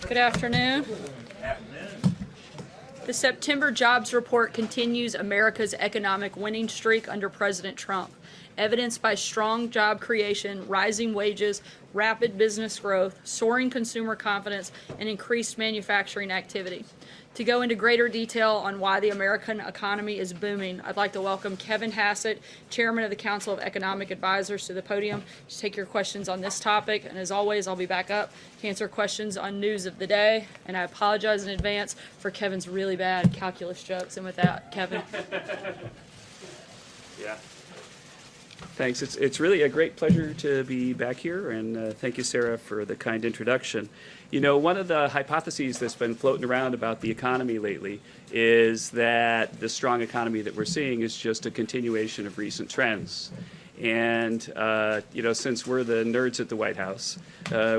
Good afternoon. The September jobs report continues America's economic winning streak under President Trump, evidenced by strong job creation, rising wages, rapid business growth, soaring consumer confidence, and increased manufacturing activity. To go into greater detail on why the American economy is booming, I'd like to welcome Kevin Hassett, Chairman of the Council of Economic Advisors, to the podium to take your questions on this topic. And as always, I'll be back up to answer questions on news of the day. And I apologize in advance for Kevin's really bad calculus jokes. And with that, Kevin. Yeah. Thanks. It's really a great pleasure to be back here, and thank you, Sarah, for the kind introduction. You know, one of the hypotheses that's been floating around about the economy lately is that the strong economy that we're seeing is just a continuation of recent trends. And, you know, since we're the nerds at the White House,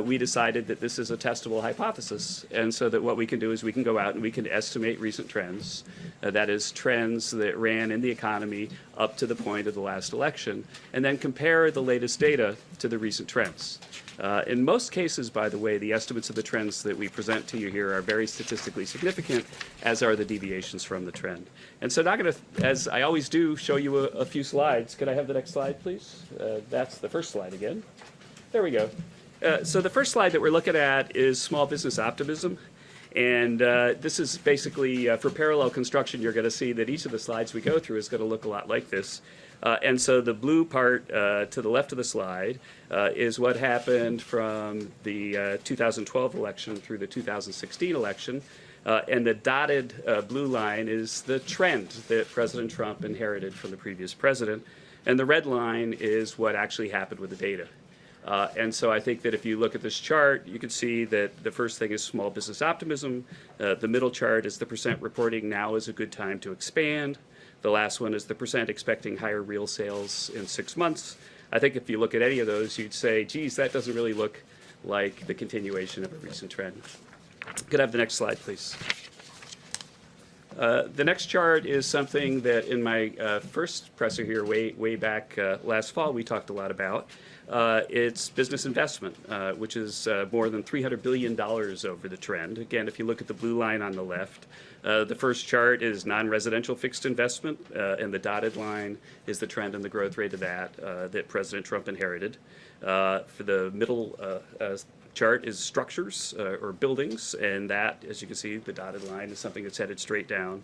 we decided that this is a testable hypothesis. And so that what we can do is we can go out and we can estimate recent trends, that is, trends that ran in the economy up to the point of the last election, and then compare the latest data to the recent trends. In most cases, by the way, the estimates of the trends that we present to you here are very statistically significant, as are the deviations from the trend. And so I'm going to, as I always do, show you a few slides. Could I have the next slide, please? That's the first slide again. There we go. So the first slide that we're looking at is small business optimism. And this is basically, for parallel construction, you're going to see that each of the slides we go through is going to look a lot like this. And so the blue part to the left of the slide is what happened from the 2012 election through the 2016 election. And the dotted blue line is the trend that President Trump inherited from the previous president. And the red line is what actually happened with the data. And so I think that if you look at this chart, you can see that the first thing is small business optimism. The middle chart is the percent reporting now is a good time to expand. The last one is the percent expecting higher real sales in 6 months. I think if you look at any of those, you'd say, geez, that doesn't really look like the continuation of a recent trend. Could I have the next slide, please? The next chart is something that in my first presser here way back last fall we talked a lot about. It's business investment, which is more than $300 billion over the trend. Again, if you look at the blue line on the left, the first chart is non-residential fixed investment, and the dotted line is the trend and the growth rate of that President Trump inherited. For the middle chart is structures or buildings, and that, as you can see, the dotted line is something that's headed straight down.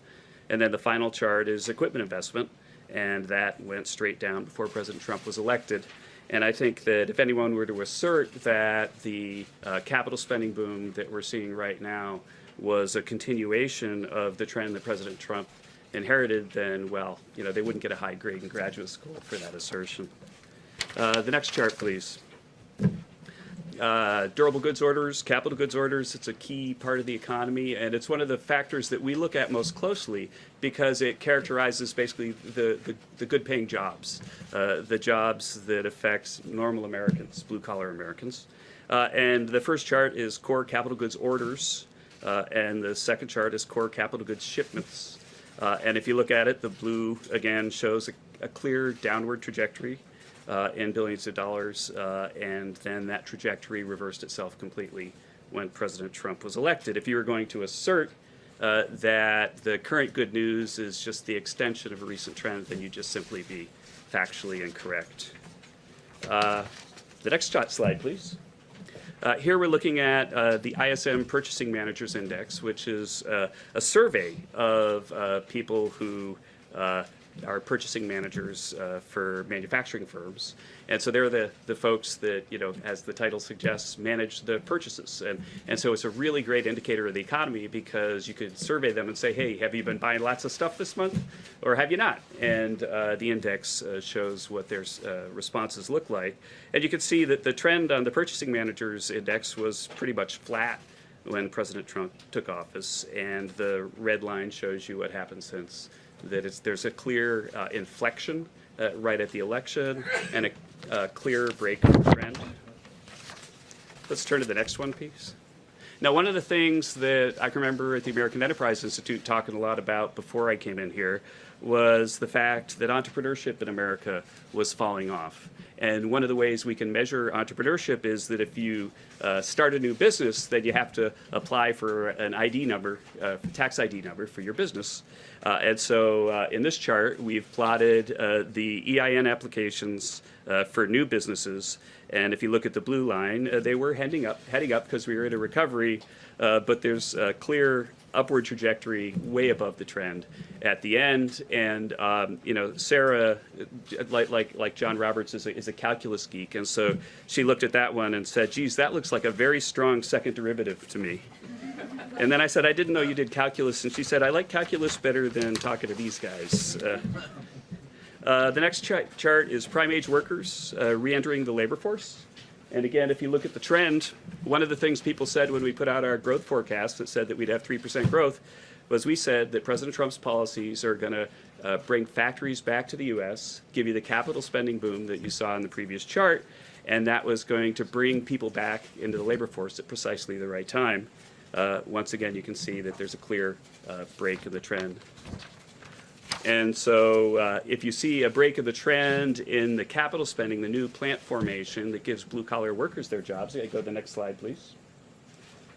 And then the final chart is equipment investment, and that went straight down before President Trump was elected. And I think that if anyone were to assert that the capital spending boom that we're seeing right now was a continuation of the trend that President Trump inherited, then, well, you know, they wouldn't get a high grade in graduate school for that assertion. The next chart, please. Durable goods orders, capital goods orders, it's a key part of the economy, and it's one of the factors that we look at most closely because it characterizes basically the good-paying jobs, the jobs that affect normal Americans, blue-collar Americans. And the first chart is core capital goods orders, and the second chart is core capital goods shipments. And if you look at it, the blue, again, shows a clear downward trajectory in billions of dollars, and then that trajectory reversed itself completely when President Trump was elected. If you were going to assert that the current good news is just the extension of a recent trend, then you'd just simply be factually incorrect. The next slide, please. Here we're looking at the ISM Purchasing Managers Index, which is a survey of people who are purchasing managers for manufacturing firms. And so they're the folks that, you know, as the title suggests, manage the purchases. And so it's a really great indicator of the economy because you could survey them and say, hey, have you been buying lots of stuff this month or have you not? And the index shows what their responses look like. And you can see that the trend on the Purchasing Managers Index was pretty much flat when President Trump took office. And the red line shows you what happened since. That there's a clear inflection right at the election and a clear break in trend. Let's turn to the next one, please. Now, one of the things that I can remember at the American Enterprise Institute talking a lot about before I came in here was the fact that entrepreneurship in America was falling off. And one of the ways we can measure entrepreneurship is that if you start a new business, then you have to apply for an ID number, tax ID number for your business. And so in this chart, we've plotted the EIN applications for new businesses. And if you look at the blue line, they were heading up because we were in a recovery, but there's a clear upward trajectory way above the trend at the end. And Sarah, like John Roberts, is a calculus geek, and so she looked at that one and said, "Geez, that looks like a very strong second derivative to me." And then I said, "I didn't know you did calculus," and she said, "I like calculus better than talking to these guys." The next chart is prime-age workers re-entering the labor force. And again, if you look at the trend, one of the things people said when we put out our growth forecast that said that we'd have 3% growth was we said that President Trump's policies are going to bring factories back to the U.S., give you the capital spending boom that you saw in the previous chart, and that was going to bring people back into the labor force at precisely the right time. Once again, you can see that there's a clear break in the trend. And so if you see a break of the trend in the capital spending, the new plant formation that gives blue-collar workers their jobs, go to the next slide, please,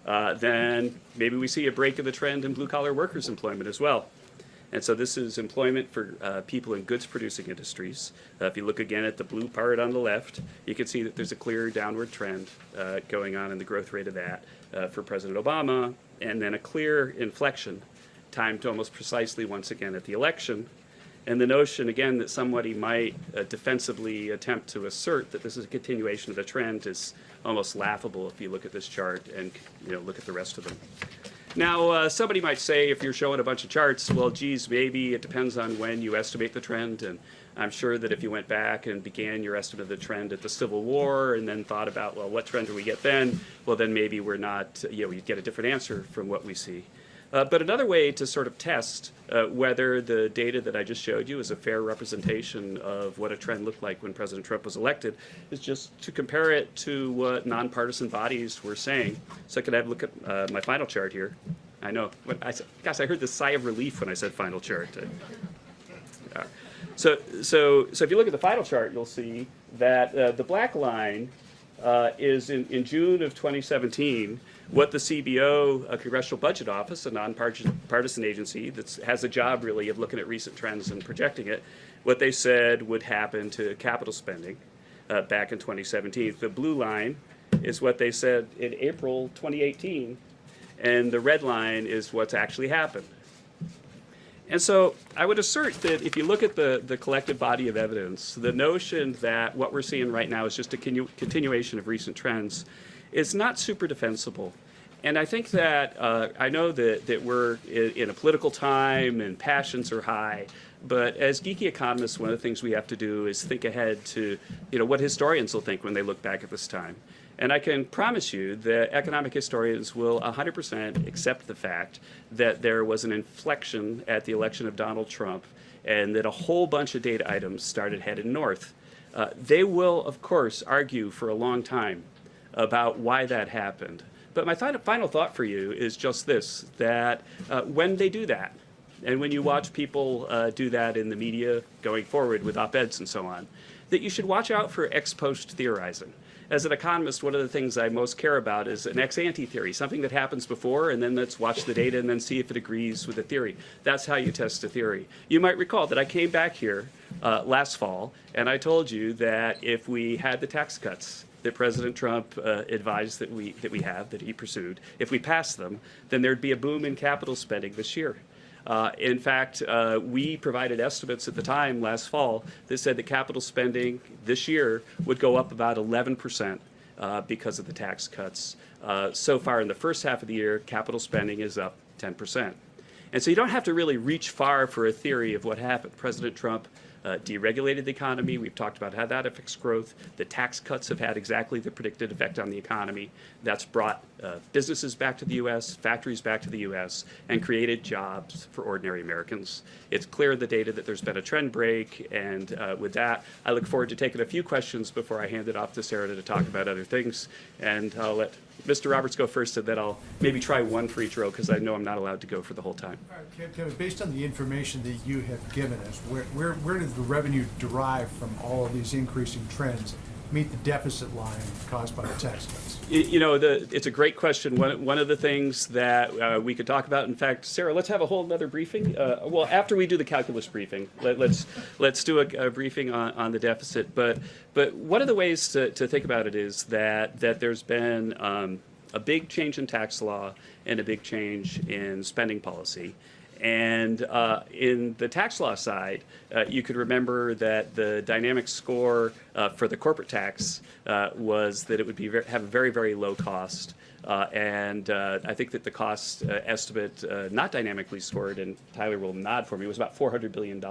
then maybe we see a break of the trend in blue-collar workers' employment as well. And so this is employment for people in goods-producing industries. If you look again at the blue part on the left, you can see that there's a clear downward trend going on in the growth rate of that for President Obama, and then a clear inflection timed almost precisely once again at the election. And the notion, again, that somebody might defensively attempt to assert that this is a continuation of the trend is almost laughable if you look at this chart and look at the rest of them. Now, somebody might say, if you're showing a bunch of charts, well, geez, maybe it depends on when you estimate the trend. And I'm sure that if you went back and began your estimate of the trend at the Civil War and then thought about, well, what trend do we get then? Well, then maybe we're not, you'd get a different answer from what we see. But another way to sort of test whether the data that I just showed you is a fair representation of what a trend looked like when President Trump was elected is just to compare it to what nonpartisan bodies were saying. So could I have a look at my final chart here? I know. Gosh, I heard this sigh of relief when I said final chart. So if you look at the final chart, you'll see that the black line is in June of 2017, what the CBO, a Congressional Budget Office, a nonpartisan agency that has a job really of looking at recent trends and projecting it, what they said would happen to capital spending back in 2017. The blue line is what they said in April 2018, and the red line is what's actually happened. And so I would assert that if you look at the collective body of evidence, the notion that what we're seeing right now is just a continuation of recent trends is not super defensible. And I think that I know that we're in a political time and passions are high, but as geeky economists, one of the things we have to do is think ahead to what historians will think when they look back at this time. And I can promise you that economic historians will 100% accept the fact that there was an inflection at the election of Donald Trump and that a whole bunch of data items started headed north. They will, of course, argue for a long time about why that happened. But my final thought for you is just this, that when they do that, and when you watch people do that in the media going forward with op-eds and so on, that you should watch out for ex post theorizing. As an economist, one of the things I most care about is an ex-ante theory, something that happens before, and then let's watch the data and then see if it agrees with the theory. That's how you test a theory. You might recall that I came back here last fall, and I told you that if we had the tax cuts that President Trump advised that he pursued, if we passed them, then there'd be a boom in capital spending this year. In fact, we provided estimates at the time last fall that said that capital spending this year would go up about 11% because of the tax cuts. So far in the first half of the year, capital spending is up 10%. And so you don't have to really reach far for a theory of what happened. President Trump deregulated the economy. We've talked about how that affects growth. The tax cuts have had exactly the predicted effect on the economy. That's brought businesses back to the U.S., factories back to the U.S., and created jobs for ordinary Americans. It's clear in the data that there's been a trend break, and with that, I look forward to taking a few questions before I hand it off to Sarah to talk about other things, and I'll let Mr. Roberts go first, and then I'll maybe try one for each row because I know I'm not allowed to go for the whole time. All right, Kevin, based on the information that you have given us, where does the revenue derive from all of these increasing trends meet the deficit line caused by the tax cuts? It's a great question. One of the things that we could talk about, in fact, Sarah, let's have a whole other briefing. Well, after we do the calculus briefing, let's do a briefing on the deficit. But one of the ways to think about it is that there's been a big change in tax law and a big change in spending policy. And in the tax law side, you could remember that the dynamic score for the corporate tax was that it would have a very, very low cost. And I think that the cost estimate, not dynamically scored, and Tyler will nod for me, was about $400 billion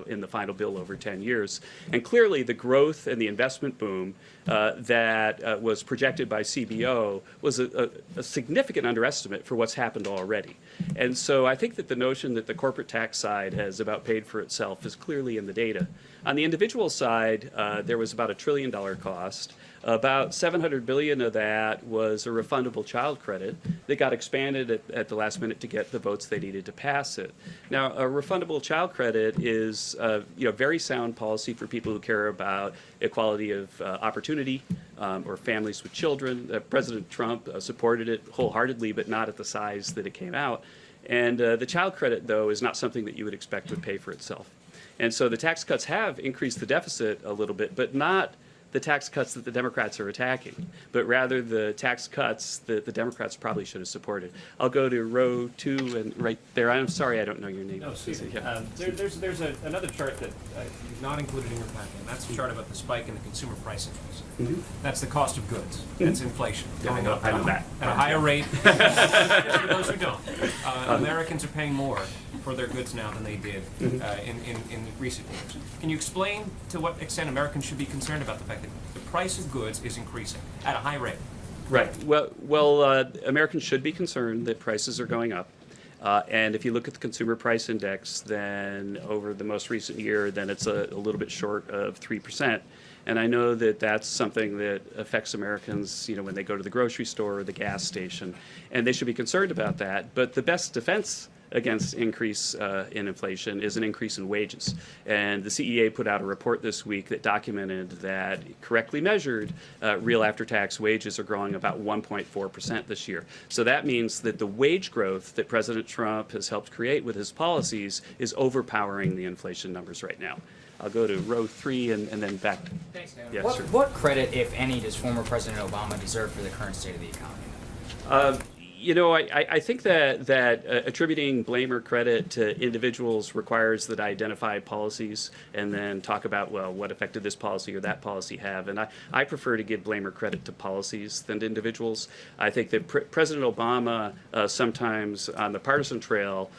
in the final bill over 10 years. And clearly the growth and the investment boom that was projected by CBO was a significant underestimate for what's happened already. And so I think that the notion that the corporate tax side has about paid for itself is clearly in the data. On the individual side, there was about $1 trillion cost. About $700 billion of that was a refundable child credit that got expanded at the last minute to get the votes they needed to pass it. Now, a refundable child credit is very sound policy for people who care about equality of opportunity or families with children. President Trump supported it wholeheartedly, but not at the size that it came out. And the child credit, though, is not something that you would expect would pay for itself. And so the tax cuts have increased the deficit a little bit, but not the tax cuts that the Democrats are attacking, but rather the tax cuts that the Democrats probably should have supported. I'll go to row 2 and right there. I'm sorry, I don't know your name. No, Susan. Yeah. There's another chart that you've not included in your packet, and that's the chart about the spike in the consumer price index. Mm-hmm. That's the cost of goods. That's inflation going up I know that. at a higher rate. For those who don't, Americans are paying more for their goods now than they did in recent years. Can you explain to what extent Americans should be concerned about the fact that the price of goods is increasing at a high rate? Right. Well, Americans should be concerned that prices are going up. And if you look at the consumer price index, then over the most recent year, then it's a little bit short of 3%. And I know that that's something that affects Americans, when they go to the grocery store or the gas station, and they should be concerned about that. But the best defense against increase in inflation is an increase in wages. And the CEA put out a report this week that documented that, correctly measured, real after-tax wages are growing about 1.4% this year. So that means that the wage growth that President Trump has helped create with his policies is overpowering the inflation numbers right now. I'll go to row 3 and then back. Thanks, Dan. Yeah, what, sure. what credit, if any, does former President Obama deserve for the current state of the economy? I think that attributing blame or credit to individuals requires that I identify policies and then talk about, well, what effect did this policy or that policy have? And I prefer to give blame or credit to policies than to individuals. I think that President Obama sometimes on the partisan trail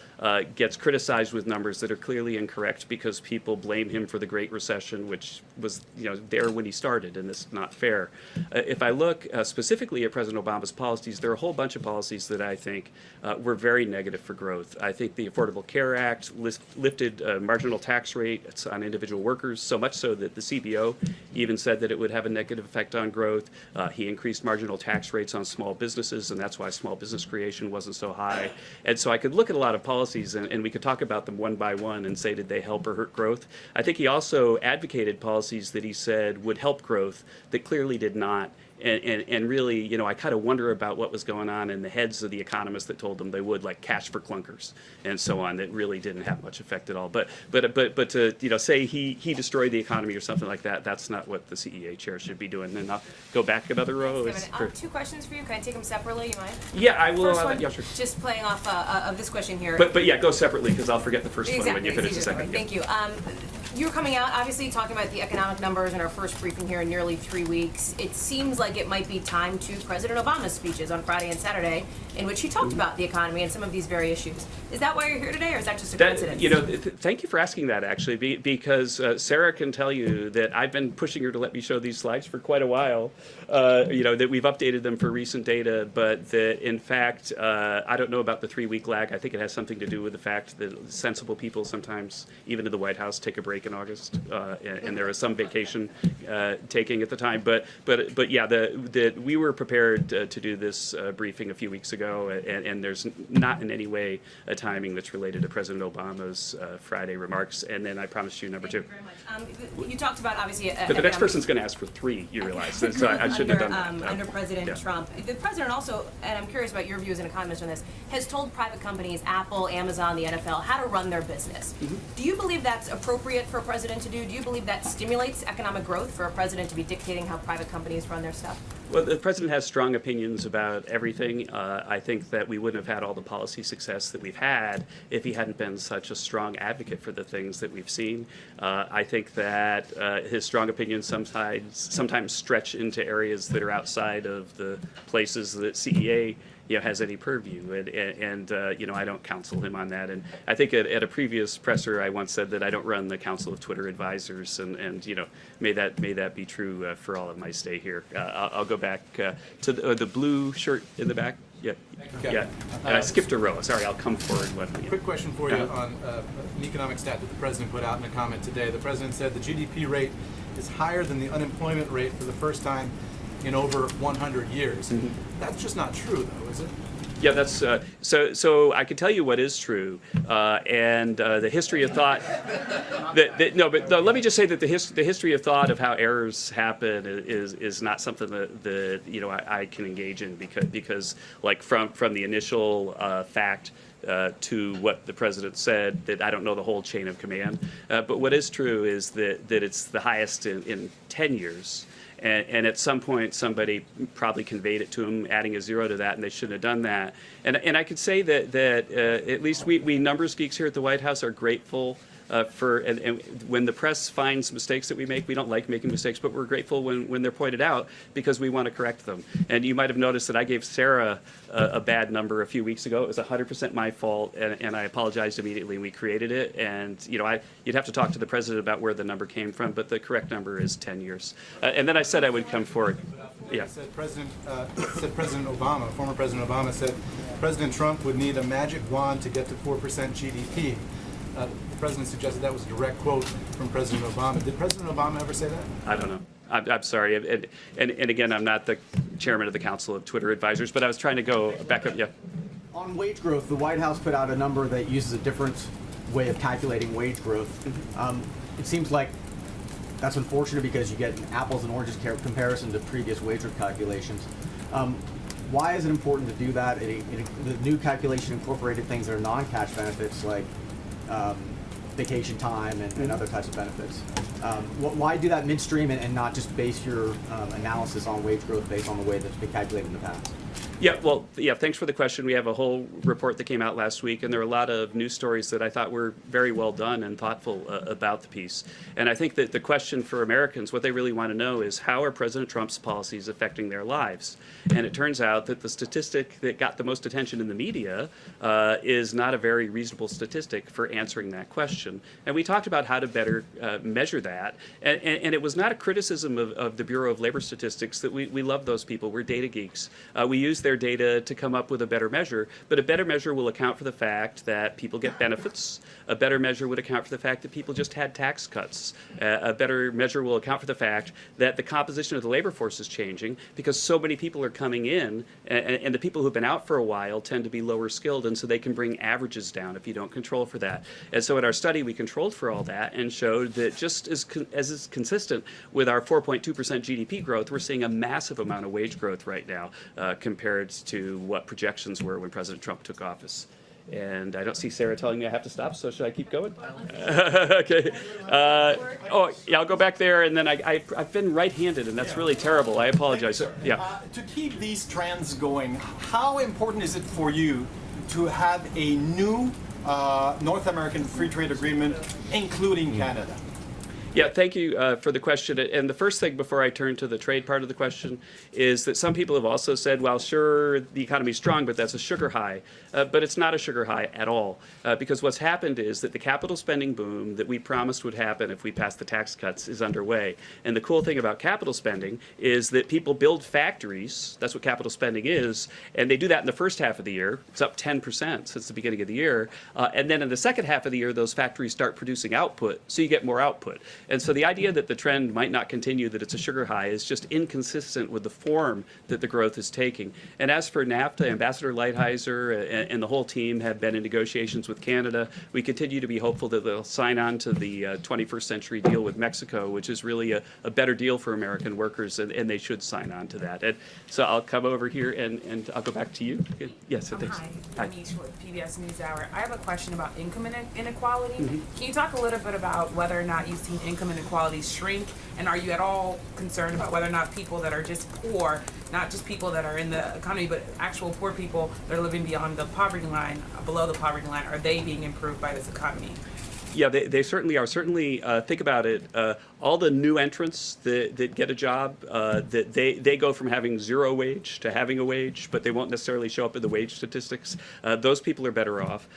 gets criticized with numbers that are clearly incorrect because people blame him for the Great Recession, which was there when he started, and it's not fair. If I look specifically at President Obama's policies, there are a whole bunch of policies that I think were very negative for growth. I think the Affordable Care Act lifted marginal tax rates on individual workers, so much so that the CBO even said that it would have a negative effect on growth. He increased marginal tax rates on small businesses, and that's why small business creation wasn't so high. And so I could look at a lot of policies, and we could talk about them one by one and say, did they help or hurt growth? I think he also advocated policies that he said would help growth that clearly did not. And really, I kind of wonder about what was going on in the heads of the economists that told them they would, like cash for clunkers and so on, that really didn't have much effect at all. But to say he destroyed the economy or something like that, that's not what the CEA chair should be doing. And I'll go back another row. Two questions for you. Can I take them separately? You mind? Yeah, I will. First one, Yeah, sure. just playing off of this question here. But yeah, go separately because I'll forget the first one when you Exactly, finish the second. Thank you. You're coming out, obviously, talking about the economic numbers in our first briefing here in nearly 3 weeks. It seems like it might be time to President Obama's speeches on Friday and Saturday, in which he talked about the economy and some of these very issues. Is that why you're here today, or is that just a coincidence? Thank you for asking that, actually, because Sarah can tell you that I've been pushing her to let me show these slides for quite a while. That we've updated them for recent data, but that in fact, I don't know about the 3-week lag. I think it has something to do with the fact that sensible people sometimes, even in the White House, take a break break in August, and there was some vacation taking at the time. But yeah, we were prepared to do this briefing a few weeks ago, and there's not in any way a timing that's related to President Obama's Friday remarks. And then I promised you number two. Thank you very much. You talked about obviously. But the next person's going to ask for three. You realize, so I shouldn't have done that. Under President Yeah. Trump, the president also, and I'm curious about your view as an economist on this, has told private companies, Apple, Amazon, the NFL, how to run their business. Do you believe that's appropriate for a president to do? Do you believe that stimulates economic growth for a president to be dictating how private companies run their stuff? Well, the president has strong opinions about everything. I think that we wouldn't have had all the policy success that we've had if he hadn't been such a strong advocate for the things that we've seen. I think that his strong opinions sometimes stretch into areas that are outside of the places that CEA has any purview, and I don't counsel him on that. And I think at a previous presser, I once said that I don't run the Council of Twitter Advisors, and may that be true for all of my stay here. I'll go back to the blue shirt in the back. Yeah, yeah. And I skipped a row. Sorry, I'll come forward. Quick question for you on an economic stat that the president put out in a comment today. The president said the GDP rate is higher than the unemployment rate for the first time in over 100 years. Mm-hmm. That's just not true, though, is it? Yeah, that's so. I can tell you what is true, and the history of thought. Let me just say that the history of thought of how errors happen is not something that I can engage in because like from the initial fact. To what the president said, that I don't know the whole chain of command. But what is true is that it's the highest in 10 years. And at some point, somebody probably conveyed it to him, adding a zero to that, and they shouldn't have done that. And I could say that at least we numbers geeks here at the White House are grateful and when the press finds mistakes that we make, we don't like making mistakes, but we're grateful when they're pointed out because we want to correct them. And you might have noticed that I gave Sarah a bad number a few weeks ago. It was 100% my fault, and I apologized immediately. We created it, and you'd have to talk to the president about where the number came from, but the correct number is 10 years. And then I said I would come forward. Yeah. Said President Obama, former President Obama said President Trump would need a magic wand to get to 4% GDP. The president suggested that was a direct quote from President Obama. Did President Obama ever say that? I don't know. I'm sorry. And again, I'm not the chairman of the Council of Twitter Advisors, but I was trying to go back up. Yeah. On wage growth, the White House put out a number that uses a different way of calculating wage growth. It seems like that's unfortunate because you get an apples and oranges comparison to previous wage growth calculations. Why is it important to do that? The new calculation incorporated things that are non-cash benefits like vacation time and other types of benefits. Why do that midstream and not just base your analysis on wage growth based on the way that's been calculated in the past? Yeah, well, yeah, thanks for the question. We have a whole report that came out last week, and there were a lot of news stories that I thought were very well done and thoughtful about the piece. And I think that the question for Americans, what they really want to know is how are President Trump's policies affecting their lives? And it turns out that the statistic that got the most attention in the media is not a very reasonable statistic for answering that question. And we talked about how to better measure that. And it was not a criticism of the Bureau of Labor Statistics that we love those people. We're data geeks. We use their data to come up with a better measure, but a better measure will account for the fact that people get benefits. A better measure would account for the fact that people just had tax cuts. A better measure will account for the fact that the composition of the labor force is changing because so many people are coming in, and the people who've been out for a while tend to be lower skilled, and so they can bring averages down if you don't control for that. And so in our study, we controlled for all that and showed that just as is consistent with our 4.2% GDP growth, we're seeing a massive amount of wage growth right now compared to what projections were when President Trump took office. And I don't see Sarah telling me I have to stop, so should I keep going? Okay. Yeah, I'll go back there, and then I've been right-handed, and that's really terrible. I apologize. Yeah. To keep these trends going, how important is it for you to have a new North American free trade agreement, including Canada? Yeah, thank you for the question. And the first thing before I turn to the trade part of the question is that some people have also said, well, sure, the economy's strong, but that's a sugar high. But it's not a sugar high at all. Because what's happened is that the capital spending boom that we promised would happen if we passed the tax cuts is underway. And the cool thing about capital spending is that people build factories. That's what capital spending is. And they do that in the first half of the year. It's up 10% since the beginning of the year. And then in the second half of the year, those factories start producing output. So you get more output. And so the idea that the trend might not continue, that it's a sugar high, is just inconsistent with the form that the growth is taking. And as for NAFTA, Ambassador Lighthizer and the whole team have been in negotiations with Canada. We continue to be hopeful that they'll sign on to the 21st century deal with Mexico, which is really a better deal for American workers, and they should sign on to that. And so I'll come over here and I'll go back to you. Yes, thanks. Hi, Anish with PBS NewsHour. I have a question about income inequality. Mm-hmm. Can you talk a little bit about whether or not you've seen income inequality shrink, and are you at all concerned about whether or not people that are just poor, not just people that are in the economy, but actual poor people that are living beyond the poverty line, below the poverty line, are they being improved by this economy? Yeah, they certainly are. Certainly, think about it. All the new entrants that get a job, that they go from having zero wage to having a wage, but they won't necessarily show up in the wage statistics. Those people are better off.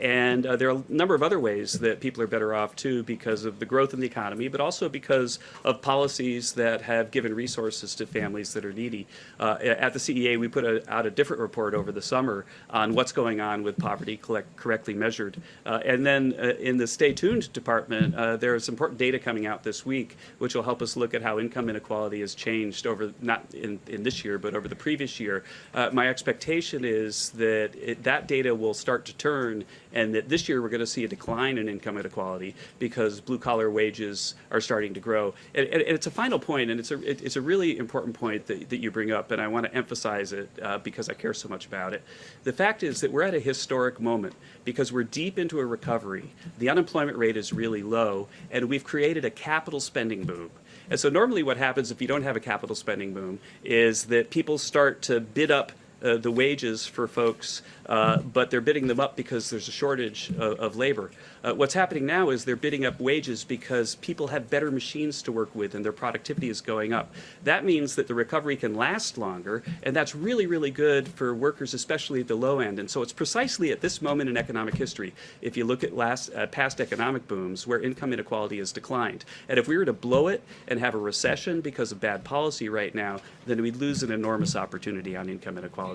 And there are a number of other ways that people are better off, too, because of the growth in the economy, but also because of policies that have given resources to families that are needy. At the CEA, we put out a different report over the summer on what's going on with poverty correctly measured. And then in the Stay Tuned department, there's important data coming out this week, which will help us look at how income inequality has changed over, not in this year, but over the previous year. My expectation is that that data will start to turn, and that this year we're going to see a decline in income inequality because blue-collar wages are starting to grow. And it's a final point, and it's a really important point that you bring up, and I want to emphasize it because I care so much about it. The fact is that we're at a historic moment because we're deep into a recovery. The unemployment rate is really low, and we've created a capital spending boom. And so normally what happens if you don't have a capital spending boom is that people start to bid up the wages for folks, but they're bidding them up because there's a shortage of labor. What's happening now is they're bidding up wages because people have better machines to work with and their productivity is going up. That means that the recovery can last longer, and that's really, really good for workers, especially at the low end. And so it's precisely at this moment in economic history, if you look at past economic booms, where income inequality has declined. And if we were to blow it and have a recession because of bad policy right now, then we'd lose an enormous opportunity on income inequality.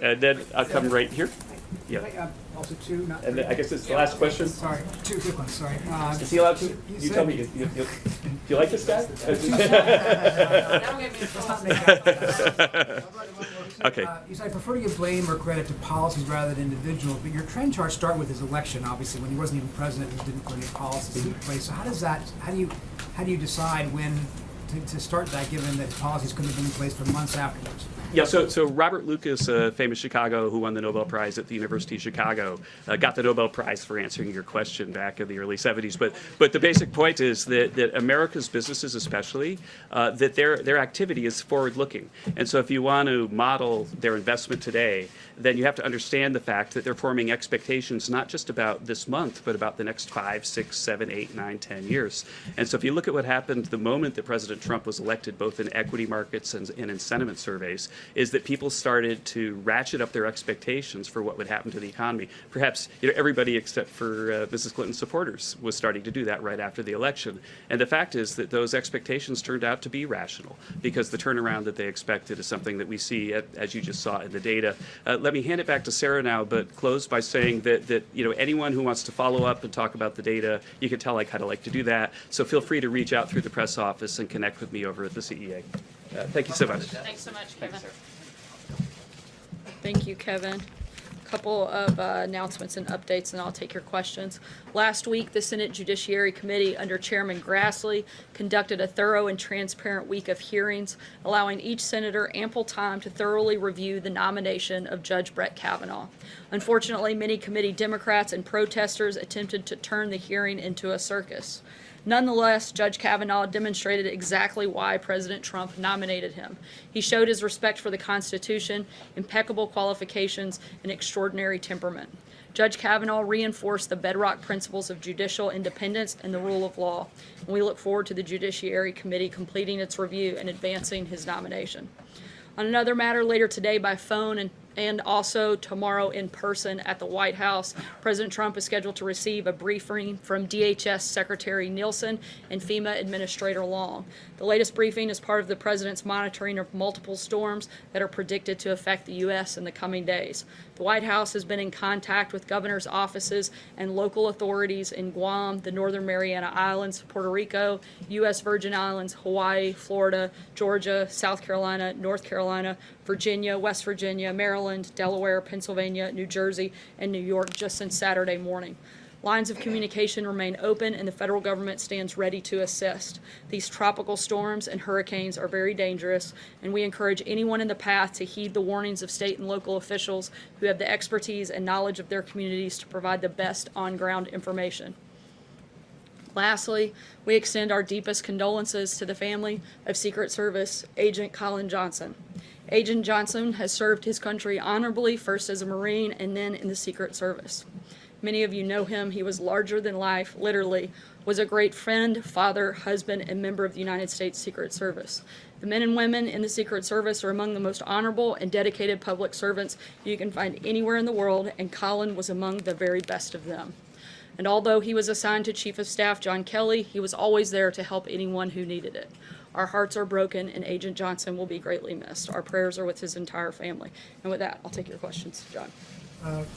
And then I'll come right here. Yeah. Also two, not And then I guess it's the last question. Sorry, two quick ones, sorry. Is he allowed to? You tell me. Do you like this guy? Okay. You said I prefer to give blame or credit to policies rather than individuals, but your trend charts start with his election, obviously, when he wasn't even president and didn't put any policies in place. So how do you decide when to start that, given that policies couldn't have been in place for months afterwards? Yeah, so Robert Lucas, famous Chicago, who won the Nobel Prize at the University of Chicago, got the Nobel Prize for answering your question back in the early 70s. But the basic point is that America's businesses especially, that their activity is forward-looking. And so if you want to model their investment today, then you have to understand the fact that they're forming expectations not just about this month, but about the next 5, 6, 7, 8, 9, 10 years. And so if you look at what happened the moment that President Trump was elected, both in equity markets and in sentiment surveys, is that people started to ratchet up their expectations for what would happen to the economy. Perhaps everybody except for Mrs. Clinton's supporters was starting to do that right after the election. And the fact is that those expectations turned out to be rational because the turnaround that they expected is something that we see, as you just saw in the data. Let me hand it back to Sarah now, but close by saying that anyone who wants to follow up and talk about the data, you can tell I kind of like to do that. So feel free to reach out through the press office and connect with me over at the CEA. Thank you so much. Thanks so much, Kevin. Thank you, Kevin. A couple of announcements and updates, and I'll take your questions. Last week, the Senate Judiciary Committee, under Chairman Grassley, conducted a thorough and transparent week of hearings, allowing each senator ample time to thoroughly review the nomination of Judge Brett Kavanaugh. Unfortunately, many committee Democrats and protesters attempted to turn the hearing into a circus. Nonetheless, Judge Kavanaugh demonstrated exactly why President Trump nominated him. He showed his respect for the Constitution, impeccable qualifications, and extraordinary temperament. Judge Kavanaugh reinforced the bedrock principles of judicial independence and the rule of law, and we look forward to the Judiciary Committee completing its review and advancing his nomination. On another matter, later today by phone and also tomorrow in person at the White House, President Trump is scheduled to receive a briefing from DHS Secretary Nielsen and FEMA Administrator Long. The latest briefing is part of the President's monitoring of multiple storms that are predicted to affect the U.S. in the coming days. The White House has been in contact with governors' offices and local authorities in Guam, the Northern Mariana Islands, Puerto Rico, U.S. Virgin Islands, Hawaii, Florida, Georgia, South Carolina, North Carolina, Virginia, West Virginia, Maryland, Delaware, Pennsylvania, New Jersey, and New York just since Saturday morning. Lines of communication remain open and the federal government stands ready to assist. These tropical storms and hurricanes are very dangerous, and we encourage anyone in the path to heed the warnings of state and local officials who have the expertise and knowledge of their communities to provide the best on-ground information. Lastly, we extend our deepest condolences to the family of Secret Service Agent Colin Johnson. Agent Johnson has served his country honorably, first as a Marine and then in the Secret Service. Many of you know him. He was larger than life, literally, was a great friend, father, husband, and member of the United States Secret Service. The men and women in the Secret Service are among the most honorable and dedicated public servants you can find anywhere in the world, and Colin was among the very best of them. And although he was assigned to Chief of Staff John Kelly, he was always there to help anyone who needed it. Our hearts are broken, and Agent Johnson will be greatly missed. Our prayers are with his entire family. And with that, I'll take your questions, John.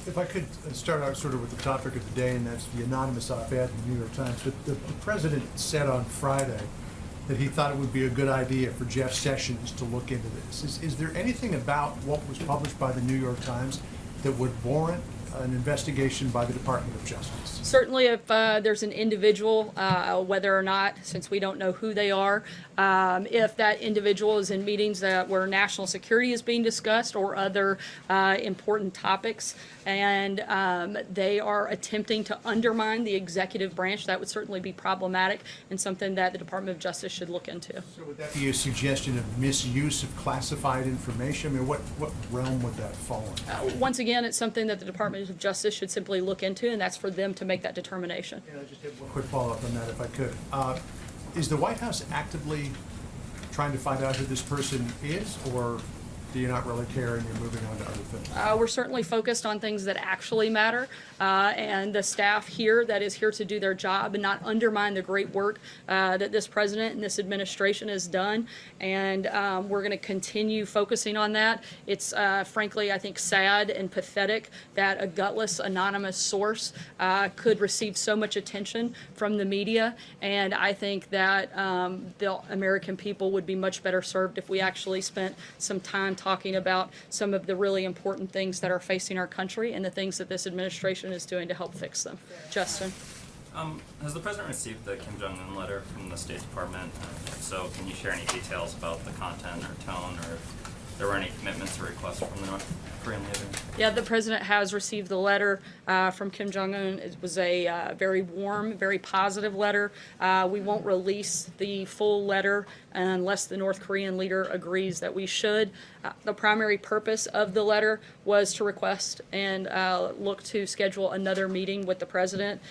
If I could start out sort of with the topic of the day, and that's the anonymous op-ed in the New York Times. But the president said on Friday that he thought it would be a good idea for Jeff Sessions to look into this. Is there anything about what was published by the New York Times that would warrant an investigation by the Department of Justice? Certainly, if there's an individual, whether or not, since we don't know who they are, if that individual is in meetings where national security is being discussed or other important topics, and they are attempting to undermine the executive branch, that would certainly be problematic and something that the Department of Justice should look into. So would that be a suggestion of misuse of classified information? I mean, what realm would that fall in? Once again, it's something that the Department of Justice should simply look into, and that's for them to make that determination. I just have one quick follow-up on that, if I could. Is the White House actively trying to find out who this person is, or do you not really care and you're moving on to other things? We're certainly focused on things that actually matter, and the staff here that is here to do their job and not undermine the great work that this president and this administration has done. And we're going to continue focusing on that. It's frankly, I think, sad and pathetic that a gutless, anonymous source could receive so much attention from the media. And I think that the American people would be much better served if we actually spent some time talking about some of the really important things that are facing our country and the things that this administration is doing to help fix them. Justin. Has the president received the Kim Jong-un letter from the State Department? If so, can you share any details about the content or tone, or if there were any commitments or requests from the North Korean leader? Yeah, the president has received the letter from Kim Jong-un. It was a very warm, very positive letter. We won't release the full letter unless the North Korean leader agrees that we should. The primary purpose of the letter was to request and look to schedule another meeting with the president,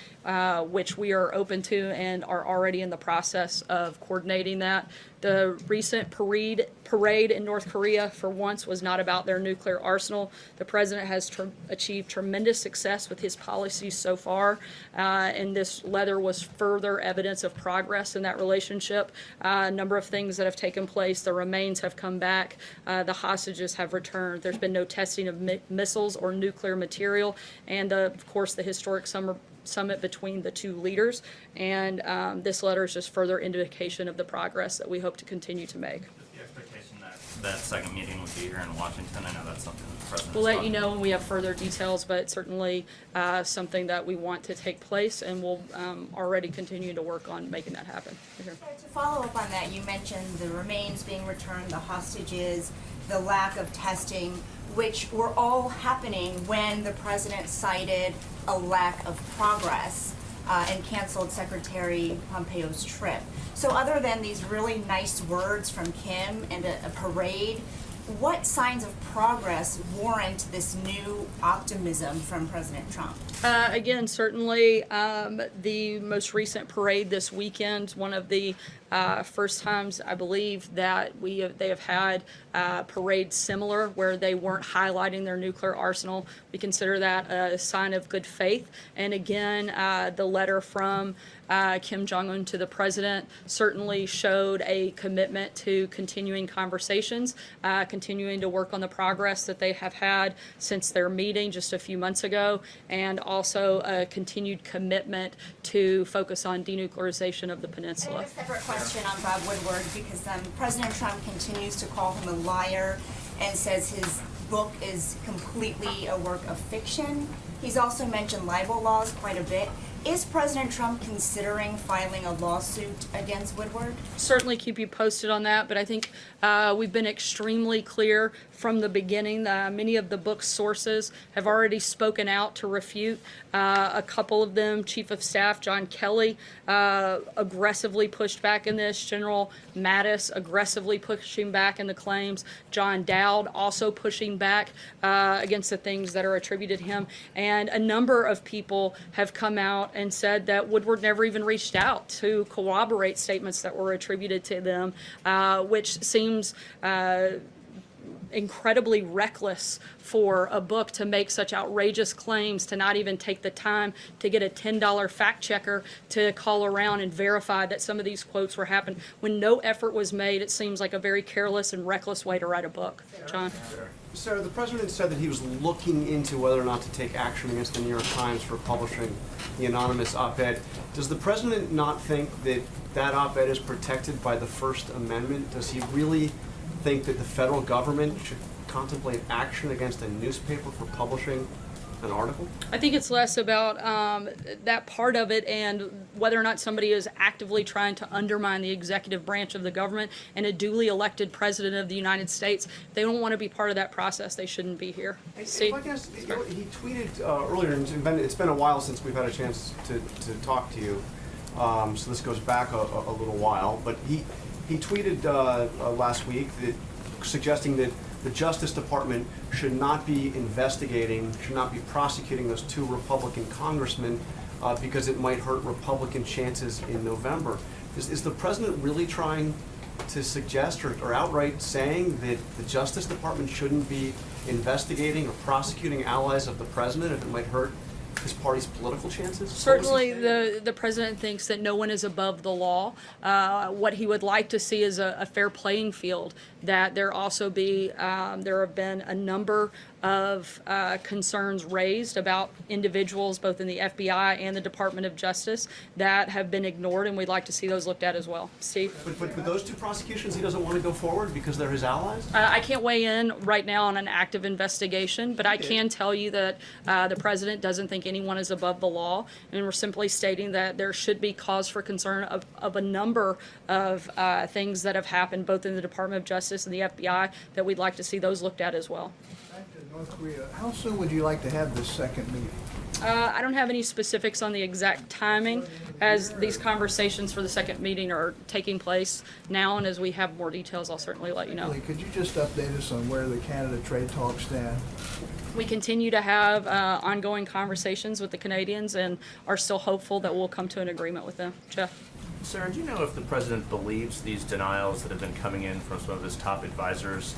which we are open to and are already in the process of coordinating that. The recent parade in North Korea, for once, was not about their nuclear arsenal. The president has achieved tremendous success with his policies so far, and this letter was further evidence of progress in that relationship. A number of things that have taken place. The remains have come back. The hostages have returned. There's been no testing of missiles or nuclear material, and of course the historic summit between the two leaders. And this letter is just further indication of the progress that we hope to continue to make. The expectation that second meeting would be here in Washington. I know that's something that the president. We'll let you know when we have further details, but certainly something that we want to take place, and we'll already continue to work on making that happen. To follow up on that, you mentioned the remains being returned, the hostages, the lack of testing, which were all happening when the president cited a lack of progress. and canceled Secretary Pompeo's trip. So other than these really nice words from Kim and a parade, what signs of progress warrant this new optimism from President Trump? Again, certainly the most recent parade this weekend, one of the first times I believe that they have had parades similar where they weren't highlighting their nuclear arsenal. We consider that a sign of good faith. And again, the letter from Kim Jong-un to the president certainly showed a commitment to continuing conversations, continuing to work on the progress that they have had since their meeting just a few months ago, and also a continued commitment to focus on denuclearization of the I peninsula. have a separate question on Bob Woodward because President Trump continues to call him a liar and says his book is completely a work of fiction. He's also mentioned libel laws quite a bit. Is President Trump considering filing a lawsuit against Woodward? Certainly keep you posted on that, but I think we've been extremely clear from the beginning. Many of the book's sources have already spoken out to refute. A couple of them, Chief of Staff John Kelly, aggressively pushed back in this. General Mattis aggressively pushing back in the claims. John Dowd also pushing back against the things that are attributed to him. And a number of people have come out and said that Woodward never even reached out to corroborate statements that were attributed to them, which seems incredibly reckless for a book to make such outrageous claims, to not even take the time to get a $10 fact checker to call around and verify that some of these quotes were happened. When no effort was made, it seems like a very careless and reckless way to write a book. John? Sarah, the president said that he was looking into whether or not to take action against the New York Times for publishing the anonymous op-ed. Does the president not think that that op-ed is protected by the First Amendment? Does he really think that the federal government should contemplate action against a newspaper for publishing an article? I think it's less about that part of it and whether or not somebody is actively trying to undermine the executive branch of the government and a duly elected president of the United States. If they don't want to be part of that process, they shouldn't be here. If I guess, he tweeted earlier, and it's been a while since we've had a chance to talk to you, so this goes back a little while, but he tweeted last week that suggesting that the Justice Department should not be investigating, should not be prosecuting those two Republican congressmen because it might hurt Republican chances in November. Is the president really trying to suggest or outright saying that the Justice Department shouldn't be investigating or prosecuting allies of the president if it might hurt his party's political chances? Certainly, the president thinks that no one is above the law. What he would like to see is a fair playing field, that there also be, there have been a number of concerns raised about individuals both in the FBI and the Department of Justice that have been ignored, and we'd like to see those looked at as well. Steve? But those two prosecutions, he doesn't want to go forward because they're his allies? I can't weigh in right now on an active investigation, but I can tell you that the president doesn't think anyone is above the law, and we're simply stating that there should be cause for concern of a number of things that have happened both in the Department of Justice and the FBI that we'd like to see those looked at as well. Back to North Korea, how soon would you like to have this second meeting? I don't have any specifics on the exact timing as these conversations for the second meeting are taking place now, and as we have more details, I'll certainly let you know. Could you just update us on where the Canada trade talks stand? We continue to have ongoing conversations with the Canadians and are still hopeful that we'll come to an agreement with them. Jeff? Sarah, do you know if the president believes these denials that have been coming in from some of his top advisors,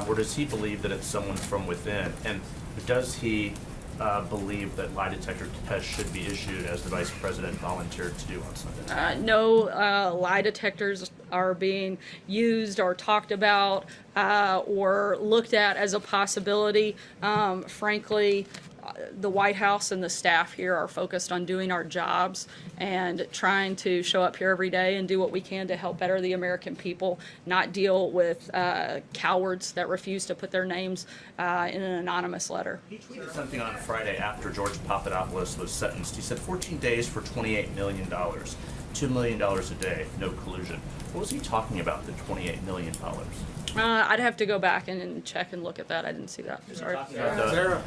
or does he believe that it's someone from within? And does he believe that lie detector tests should be issued as the vice president volunteered to do on Sunday? No lie detectors are being used or talked about or looked at as a possibility. Frankly, the White House and the staff here are focused on doing our jobs and trying to show up here every day and do what we can to help better the American people, not deal with cowards that refuse to put their names in an anonymous letter. He tweeted something on Friday after George Papadopoulos was sentenced. He said 14 days for $28 million, $2 million a day, no collusion. What was he talking about, the $28 million? I'd have to go back and check and look at that. I didn't see that. Sorry. Sarah,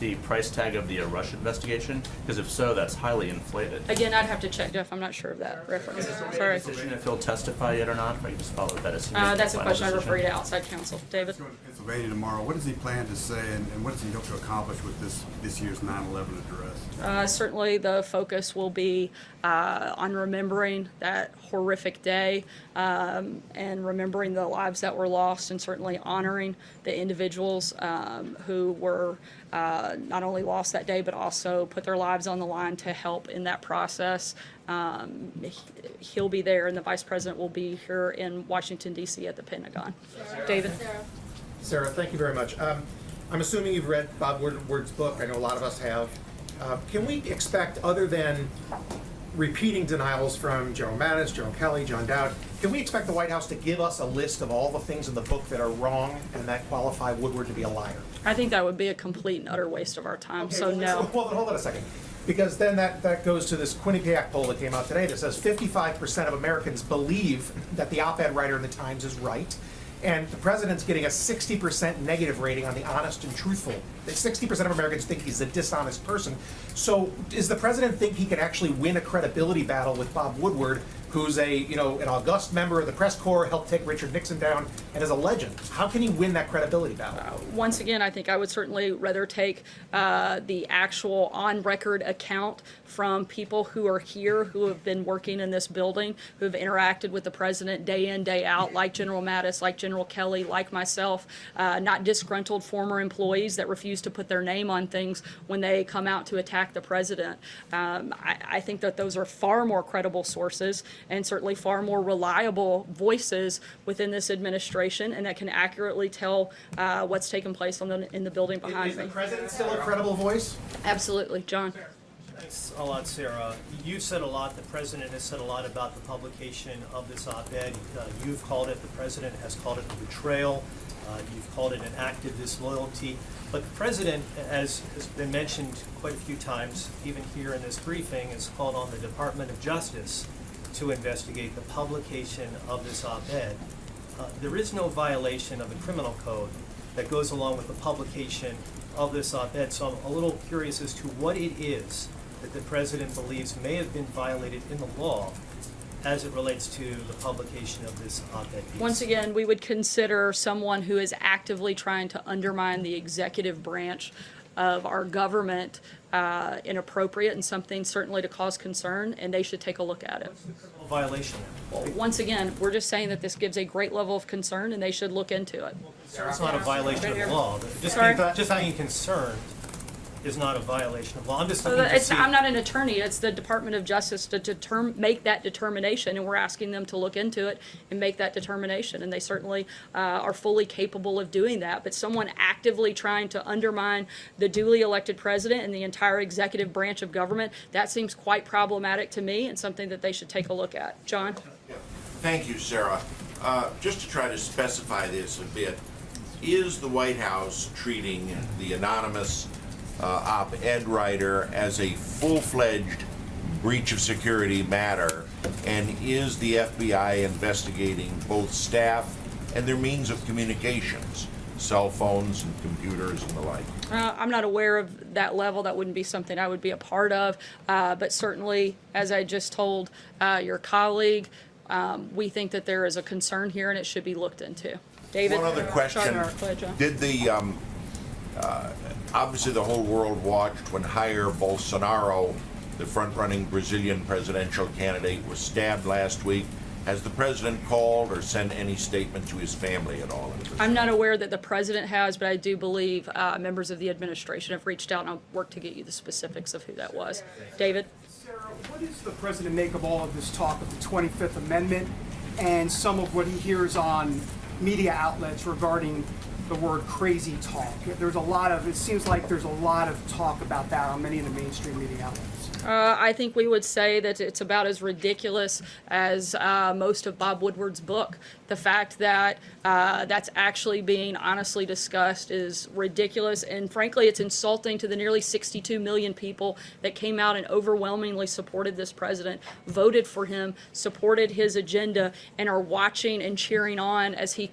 the price tag of the Rush investigation? Because if so, that's highly inflated. Again, I'd have to check, Jeff. I'm not sure of that reference. Sorry. Decision if he'll testify yet or not? If I can just follow that as That's a question I refer you to outside counsel. David? Pennsylvania tomorrow. What does he plan to say, and what does he hope to accomplish with this year's 9/11 address? Certainly the focus will be on remembering that horrific day and remembering the lives that were lost, and certainly honoring the individuals who were not only lost that day but also put their lives on the line to help in that process. He'll be there, and the Vice President will be here in Washington, D.C. at the Pentagon. David? Sarah, thank you very much. I'm assuming you've read Bob Woodward's book. I know a lot of us have. Can we expect, other than repeating denials from General Mattis, General Kelly, John Dowd, can we expect the White House to give us a list of all the things in the book that are wrong and that qualify Woodward to be a liar? I think that would be a complete and utter waste of our time, so no. Hold on a second. Because then that goes to this Quinnipiac poll that came out today that says 55% of Americans believe that the op-ed writer in the Times is right. And the president's getting a 60% negative rating on the honest and truthful. 60% of Americans think he's a dishonest person. So does the president think he can actually win a credibility battle with Bob Woodward, who's an august member of the press corps, helped take Richard Nixon down, and is a legend? How can he win that credibility battle? Once again, I think I would certainly rather take the actual on-record account from people who are here, who have been working in this building, who have interacted with the president day in, day out, like General Mattis, like General Kelly, like myself, not disgruntled former employees that refuse to put their name on things when they come out to attack the president. I think that those are far more credible sources and certainly far more reliable voices within this administration, and that can accurately tell what's taken place in the building behind me. Is the president still a credible voice? Absolutely. John? Thanks a lot, Sarah. You've said a lot. The president has said a lot about the publication of this op-ed. You've called it, the president has called it a betrayal. You've called it an act of disloyalty. But the president, as has been mentioned quite a few times, even here in this briefing, has called on the Department of Justice to investigate the publication of this op-ed. There is no violation of the criminal code that goes along with the publication of this op-ed, so I'm a little curious as to what it is that the president believes may have been violated in the law as it relates to the publication of this op-ed piece. Once again, we would consider someone who is actively trying to undermine the executive branch of our government inappropriate and something certainly to cause concern, and they should take a look at it. What's the criminal violation there? Well, once again, we're just saying that this gives a great level of concern, and they should look into it. It's not a violation of the law. Just being concerned is not a violation of law. I'm just looking to see. I'm not an attorney. It's the Department of Justice to make that determination, and we're asking them to look into it and make that determination. And they certainly are fully capable of doing that. But someone actively trying to undermine the duly elected president and the entire executive branch of government, that seems quite problematic to me and something that they should take a look at. John? Thank you, Sarah. Just to try to specify this a bit, is the White House treating the anonymous op-ed writer as a full-fledged breach of security matter, and is the FBI investigating both staff and their means of communications, cell phones and computers and the like? I'm not aware of that level. That wouldn't be something I would be a part of, but certainly, as I just told your colleague, we think that there is a concern here and it should be looked into. David? One other question. Go ahead, John. Did the obviously the whole world watched when Jair Bolsonaro, the front-running Brazilian presidential candidate, was stabbed last week. Has the president called or sent any statement to his family at all? I'm not aware that the president has, but I do believe members of the administration have reached out, and I'll work to get you the specifics of who that was. David? Sarah, what does the president make of all of this talk of the 25th Amendment and some of what he hears on media outlets regarding the word crazy talk? It seems like there's a lot of talk about that on many of the mainstream media outlets. I think we would say that it's about as ridiculous as most of Bob Woodward's book. The fact that that's actually being honestly discussed is ridiculous, and frankly, it's insulting to the nearly 62 million people that came out and overwhelmingly supported this president, voted for him, supported his agenda, and are watching and cheering on as he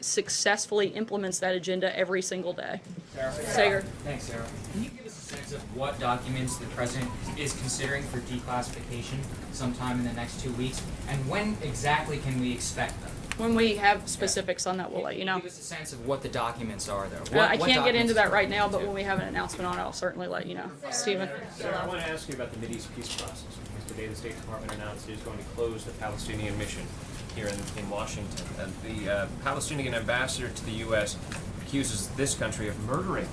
successfully implements that agenda every single day. Sarah. Sager. Thanks, Sarah. Can you give us a sense of what documents the president is considering for declassification sometime in the next 2 weeks? And when exactly can we expect them? When we have specifics on that, we'll let you know. Give us a sense of what the documents are, though. I What can't get into documents that are right now, we but to? when we have an announcement on it, I'll certainly let you know. Stephen. Sarah, I want to ask you about the Mideast peace process. Because today the State Department announced it is going to close the Palestinian mission here in Washington. And the Palestinian ambassador to the U.S. accuses this country of murdering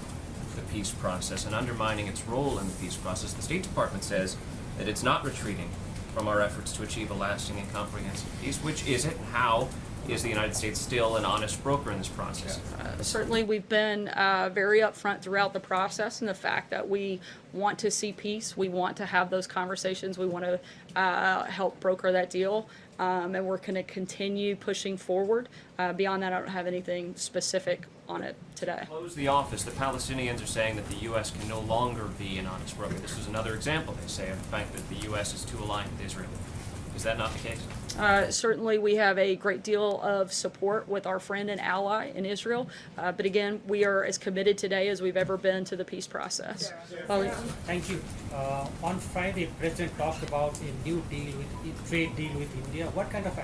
the peace process and undermining its role in the peace process. The State Department says that it's not retreating from our efforts to achieve a lasting and comprehensive peace. Which is it? How is the United States still an honest broker in this process? Certainly, we've been very upfront throughout the process in the fact that we want to see peace. We want to have those conversations. We want to help broker that deal. And we're going to continue pushing forward. Beyond that, I don't have anything specific on it today. Close the office. The Palestinians are saying that the U.S. can no longer be an honest broker. This is another example, they say, of the fact that the U.S. is too aligned with Israel. Is that not the case? Certainly, we have a great deal of support with our friend and ally in Israel. But again, we are as committed today as we've ever been to the peace process. Thank you. On Friday, President talked about a new trade deal with India. What kind of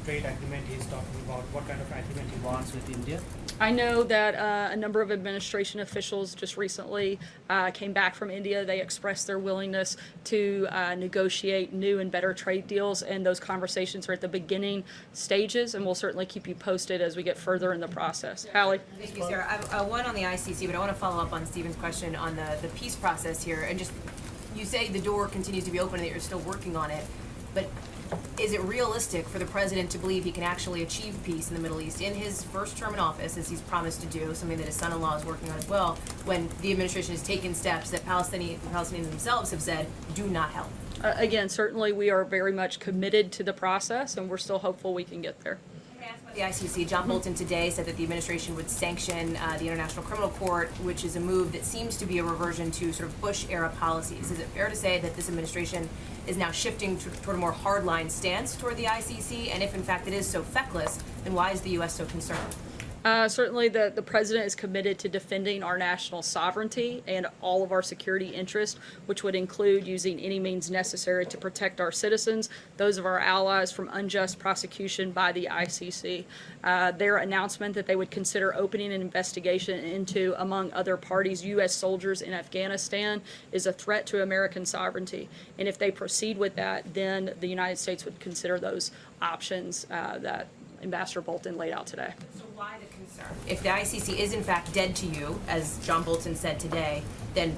trade agreement he's talking about? What kind of agreement he wants with India? I know that a number of administration officials just recently came back from India. They expressed their willingness to negotiate new and better trade deals, and those conversations are at the beginning stages, and we'll certainly keep you posted as we get further in the process. Hallie? Thank you, Sarah. I have one on the ICC, but I want to follow up on Stephen's question on the peace process here. And just, you say the door continues to be open and that you're still working on it, but is it realistic for the president to believe he can actually achieve peace in the Middle East in his first term in office, as he's promised to do, something that his son-in-law is working on as well, when the administration has taken steps that Palestinians themselves have said do not help? Again, certainly we are very much committed to the process, and we're still hopeful we can get there. The ICC, John Bolton today said that the administration would sanction the International Criminal Court, which is a move that seems to be a reversion to sort of Bush-era policies. Is it fair to say that this administration is now shifting toward a more hardline stance toward the ICC? And if in fact it is so feckless, then why is the U.S. so concerned? Certainly the president is committed to defending our national sovereignty and all of our security interests, which would include using any means necessary to protect our citizens, those of our allies, from unjust prosecution by the ICC. Their announcement that they would consider opening an investigation into, among other parties, U.S. soldiers in Afghanistan is a threat to American sovereignty. And if they proceed with that, then the United States would consider those options that Ambassador Bolton laid out today. So why the concern? If the ICC is in fact dead to you, as John Bolton said today, then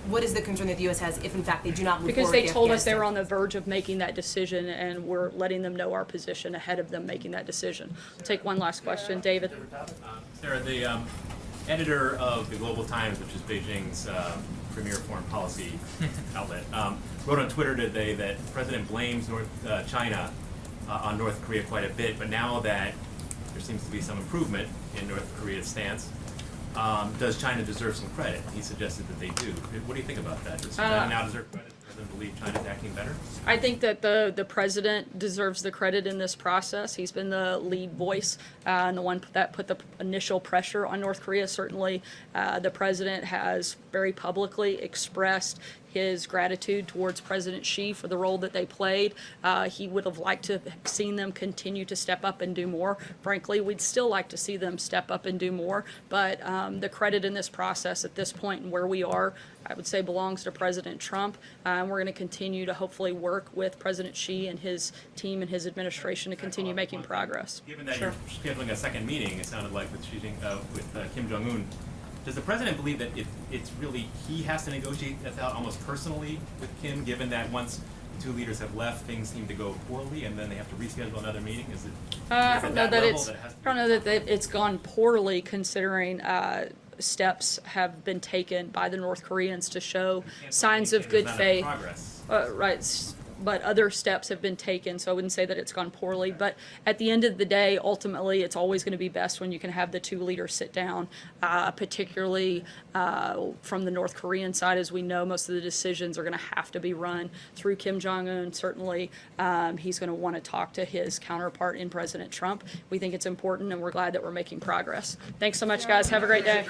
what is the concern that the U.S. has if in fact they do not move Because forward? they told us they were on the verge of making that decision, and we're letting them know our position ahead of them making that decision. We'll take one last question. David? Sarah, the editor of the Global Times, which is Beijing's premier foreign policy outlet, wrote on Twitter today that the president blames China on North Korea quite a bit, but now that there seems to be some improvement in North Korea's stance, does China deserve some credit? He suggested that they do. What do you think about that? Does China now deserve credit? Doesn't believe China's acting better? I think that the president deserves the credit in this process. He's been the lead voice and the one that put the initial pressure on North Korea. Certainly, the president has very publicly expressed his gratitude towards President Xi for the role that they played. He would have liked to have seen them continue to step up and do more. Frankly, we'd still like to see them step up and do more, but the credit in this process at this point and where we are, I would say, belongs to President Trump. And we're going to continue to hopefully work with President Xi and his team and his administration to continue making progress. Given that you're scheduling a second meeting, it sounded like with Kim Jong-un, does the president believe that it's really he has to negotiate this out almost personally with Kim, given that once the two leaders have left, things seem to go poorly, and then they have to reschedule another meeting? Is it? I don't know that it's gone poorly, considering steps have been taken by the North Koreans to show signs of good faith. Progress. Right. but other steps have been taken, so I wouldn't say that it's gone poorly. But at the end of the day, ultimately, it's always going to be best when you can have the two leaders sit down, particularly from the North Korean side. As we know, most of the decisions are going to have to be run through Kim Jong-un. Certainly, he's going to want to talk to his counterpart in President Trump. We think it's important, and we're glad that we're making progress. Thanks so much, guys. Have a great day.